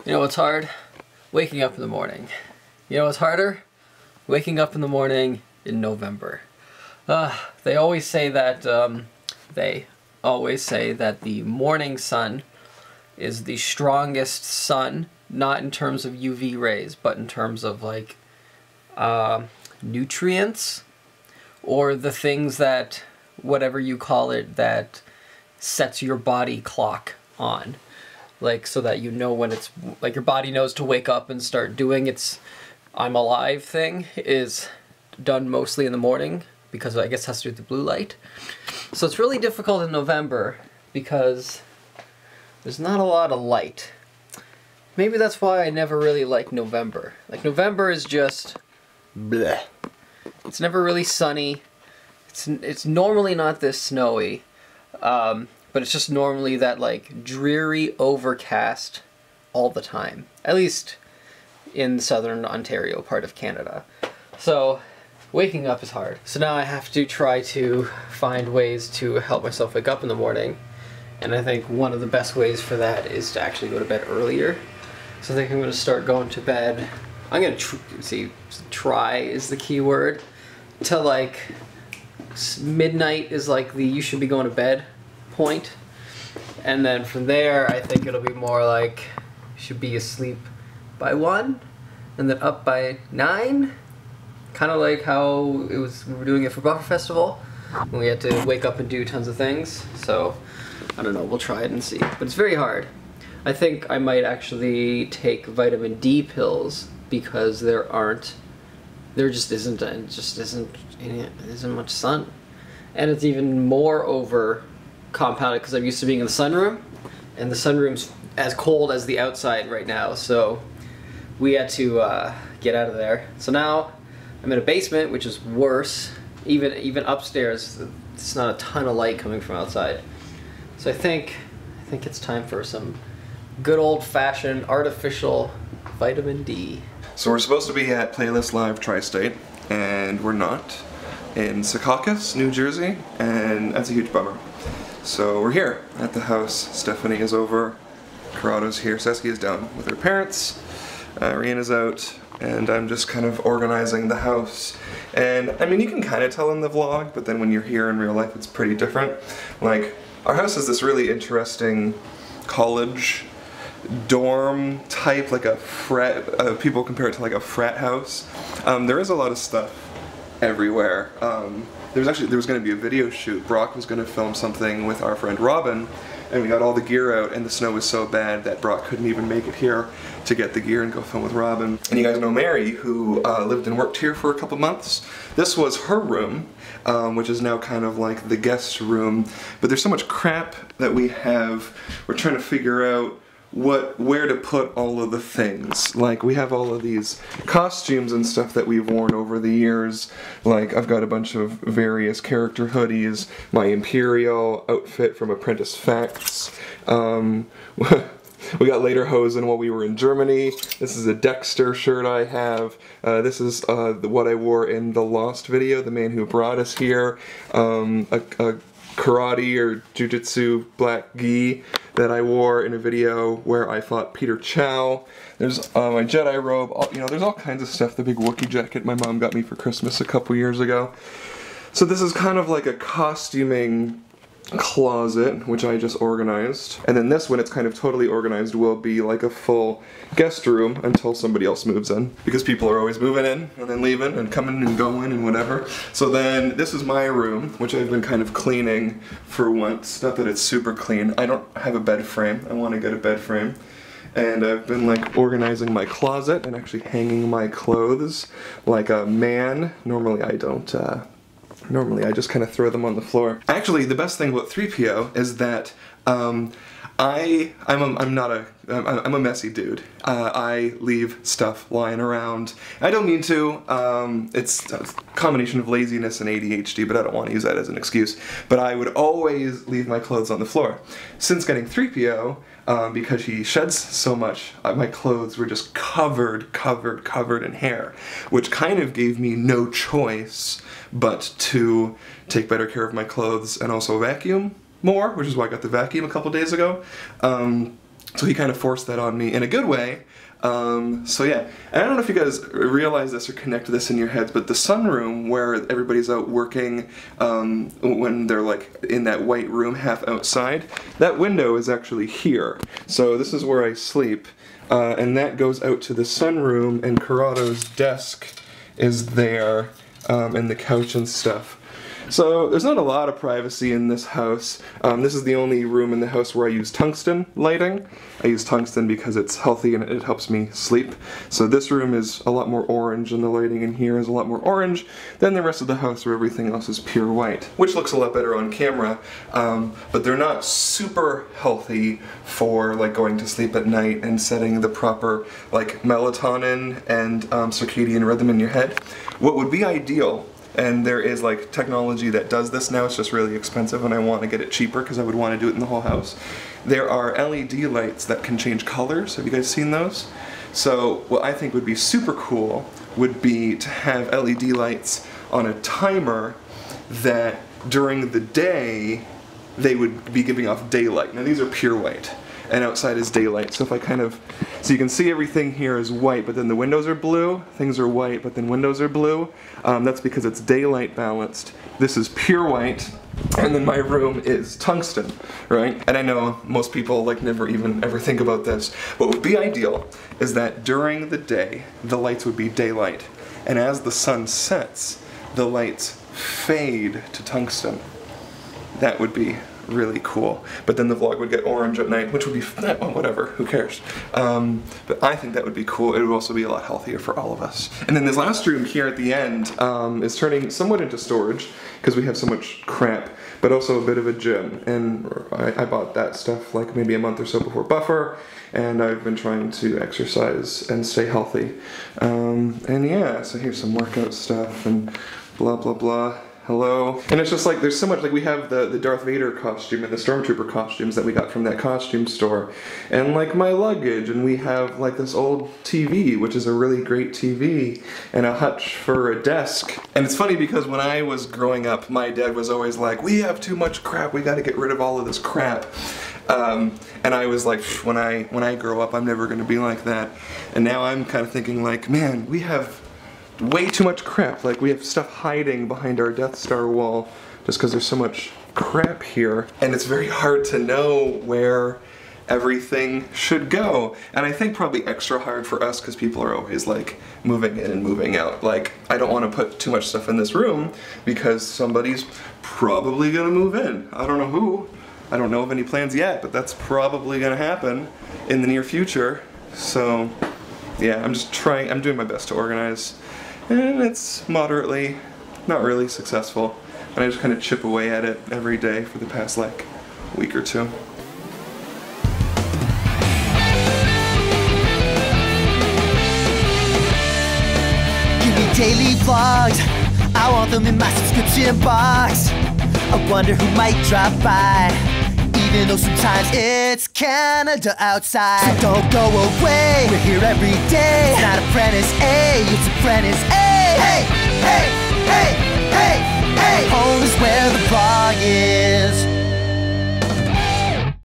You know what's hard? Waking up in the morning. You know what's harder? Waking up in the morning in November. They always say that the morning sun is the strongest sun, not in terms of UV rays, but in terms of like nutrients or the things that, whatever you call it, that sets your body clock on. Like, so that you know when it's, like, your body knows to wake up and start doing its I'm alive thing is done mostly in the morning, because I guess it has to do with the blue light. So it's really difficult in November because there's not a lot of light. Maybe that's why I never really like November. Like, November is just bleh. It's never really sunny. It's normally not this snowy. But it's just normally that, like, dreary overcast all the time. At least in the southern Ontario part of Canada. So waking up is hard. So now I have to try to find ways to help myself wake up in the morning. And I think one of the best ways for that is to actually go to bed earlier. So I think I'm going to start going to bed. I'm going to try is the key word. To like midnight is like the you should be going to bed point, and then from there I think it'll be more like you should be asleep by 1 and then up by 9, kind of like how we were doing it for Buffer Festival when we had to wake up and do tons of things. So I don't know, we'll try it and see, but it's very hard. I think I might actually take vitamin D pills because there just isn't much sun, and it's even more over compounded because I'm used to being in the sunroom, and the sunroom's as cold as the outside right now, so we had to get out of there. So now I'm in a basement, which is worse. Even upstairs, it's not a ton of light coming from outside. So I think it's time for some good old-fashioned artificial vitamin D. So we're supposed to be at Playlist Live Tri-State, and we're not, in Secaucus, New Jersey, and that's a huge bummer. So we're here at the house. Stephanie is over, Corrado's here, Seski is down with her parents, Rihanna's out, and I'm just kind of organizing the house. And I mean, you can kind of tell in the vlog, but then when you're here in real life it's pretty different. Like, our house is this really interesting college dorm type, like a frat, people compare it to like a frat house. There is a lot of stuff everywhere. There was going to be a video shoot. Brock was going to film something with our friend Robin, and we got all the gear out, and the snow was so bad that Brock couldn't even make it here to get the gear and go film with Robin. And you guys know Mary, who lived and worked here for a couple months. This was her room, which is now kind of like the guest room. But there's so much crap that we have. We're trying to figure out where to put all of the things. Like, we have all of these costumes and stuff that we've worn over the years. Like, I've got a bunch of various character hoodies, my Imperial outfit from Apprentice Facts. We got lederhosen while we were in Germany. This is a Dexter shirt I have. This is what I wore in the Lost video, the man who brought us here. A karate or jujitsu black gi that I wore in a video where I fought Peter Chow. There's my Jedi robe. You know, there's all kinds of stuff. The big Wookiee jacket my mom got me for Christmas a couple years ago. So this is kind of like a costuming closet, which I just organized. And then this one, it's kind of totally organized, will be like a full guest room until somebody else moves in. Because people are always moving in and then leaving and coming and going and whatever. So then this is my room, which I've been kind of cleaning for once. Not that it's super clean. I don't have a bed frame. I want to get a bed frame. And I've been like organizing my closet and actually hanging my clothes like a man. Normally I don't, normally I just kind of throw them on the floor. Actually, the best thing about 3PO is that I'm a messy dude. I leave stuff lying around. I don't mean to. It's a combination of laziness and ADHD, but I don't want to use that as an excuse. But I would always leave my clothes on the floor. Since getting 3PO, because he sheds so much, my clothes were just covered in hair, which kind of gave me no choice but to take better care of my clothes and also vacuum more, which is why I got the vacuum a couple days ago. So he kind of forced that on me in a good way. So yeah, and I don't know if you guys realize this or connect this in your heads, but the sunroom where everybody's out working when they're like in that white room half outside, that window is actually here. So this is where I sleep, and that goes out to the sunroom, and Corrado's desk is there, and the couch and stuff. So there's not a lot of privacy in this house. This is the only room in the house where I use tungsten lighting. I use tungsten because it's healthy and it helps me sleep. So this room is a lot more orange, and the lighting in here is a lot more orange than the rest of the house where everything else is pure white, which looks a lot better on camera, but they're not super healthy for like going to sleep at night and setting the proper like melatonin and circadian rhythm in your head. What would be ideal, and there is like technology that does this now, it's just really expensive and I want to get it cheaper because I would want to do it in the whole house. There are LED lights that can change colors. Have you guys seen those? So what I think would be super cool would be to have LED lights on a timer that during the day they would be giving off daylight. Now these are pure white, and outside is daylight. So if I kind of, so you can see everything here is white, but then the windows are blue, things are white, but then windows are blue. That's because it's daylight balanced. This is pure white, and then my room is tungsten, right? And I know most people like never even ever think about this. What would be ideal is that during the day, the lights would be daylight, and as the sun sets, the lights fade to tungsten. That would be really cool. But then the vlog would get orange at night, which would be, well, whatever, who cares? But I think that would be cool. It would also be a lot healthier for all of us. And then this last room here at the end is turning somewhat into storage because we have so much crap, but also a bit of a gym. And I bought that stuff like maybe a month or so before Buffer, and I've been trying to exercise and stay healthy. And yeah, so here's some workout stuff and blah blah blah. Hello. And it's just like, there's so much, like we have the Darth Vader costume and the Stormtrooper costumes that we got from that costume store, and like my luggage, and we have like this old TV, which is a really great TV, and a hutch for a desk. And it's funny because when I was growing up, my dad was always like, we have too much crap, we gotta get rid of all of this crap. And I was like, when I grow up, I'm never gonna be like that. And now I'm kind of thinking like, man, we have way too much crap. Like we have stuff hiding behind our Death Star wall just because there's so much crap here, and it's very hard to know where everything should go. And I think probably extra hard for us because people are always like moving in and moving out. Like I don't want to put too much stuff in this room because somebody's probably gonna move in. I don't know who. I don't know of any plans yet, but that's probably gonna happen in the near future. So yeah, I'm doing my best to organize. And it's moderately, not really successful. And I just kind of chip away at it every day for the past like week or two. Give me daily vlogs, I want them in my subscription box. I wonder who might drop by, even though sometimes it's Canada outside. So don't go away, we're here every day. It's not ApprenticeEh, it's ApprenticeEh. Hey, hey, hey, hey, hey. Home is where the vlog is.